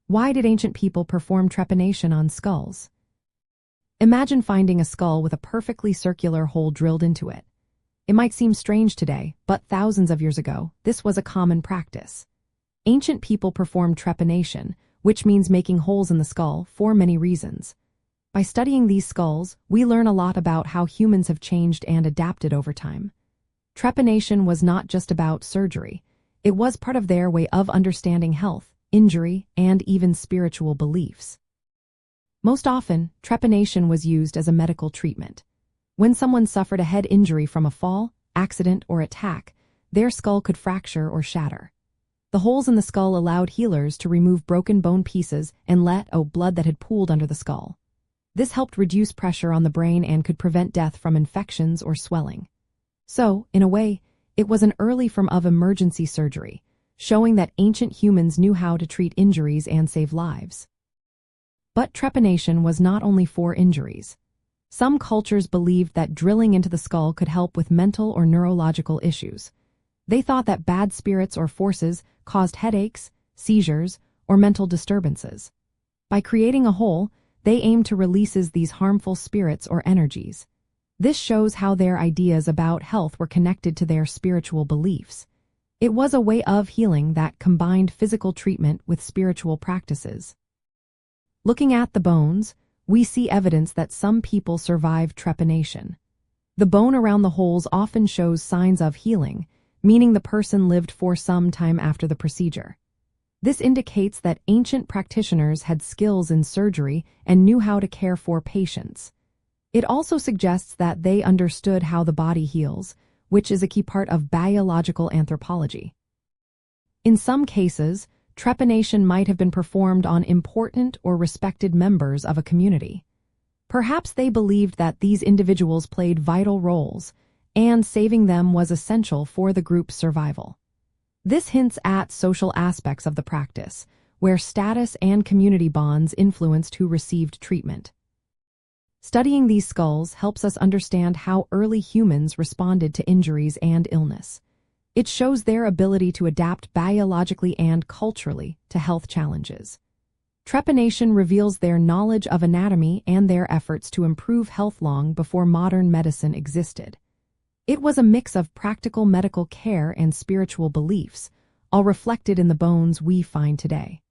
Why did ancient people perform trepanation on skulls? Imagine finding a skull with a perfectly circular hole drilled into it. It might seem strange today, but thousands of years ago, this was a common practice. Ancient people performed trepanation, which means making holes in the skull, for many reasons. By studying these skulls, we learn a lot about how humans have changed and adapted over time. Trepanation was not just about surgery. It was part of their way of understanding health, injury, and even spiritual beliefs. Most often, trepanation was used as a medical treatment. When someone suffered a head injury from a fall, accident, or attack, their skull could fracture or shatter. The holes in the skull allowed healers to remove broken bone pieces and let out blood that had pooled under the skull. This helped reduce pressure on the brain and could prevent death from infections or swelling. So, in a way, it was an early form of emergency surgery, showing that ancient humans knew how to treat injuries and save lives. But trepanation was not only for injuries. Some cultures believed that drilling into the skull could help with mental or neurological issues. They thought that bad spirits or forces caused headaches, seizures, or mental disturbances. By creating a hole, they aimed to release these harmful spirits or energies. This shows how their ideas about health were connected to their spiritual beliefs. It was a way of healing that combined physical treatment with spiritual practices. Looking at the bones, we see evidence that some people survived trepanation. The bone around the holes often shows signs of healing, meaning the person lived for some time after the procedure. This indicates that ancient practitioners had skills in surgery and knew how to care for patients. It also suggests that they understood how the body heals, which is a key part of biological anthropology. In some cases, trepanation might have been performed on important or respected members of a community. Perhaps they believed that these individuals played vital roles, and saving them was essential for the group's survival. This hints at social aspects of the practice, where status and community bonds influenced who received treatment. Studying these skulls helps us understand how early humans responded to injuries and illness. It shows their ability to adapt biologically and culturally to health challenges. Trepanation reveals their knowledge of anatomy and their efforts to improve health long before modern medicine existed. It was a mix of practical medical care and spiritual beliefs, all reflected in the bones we find today.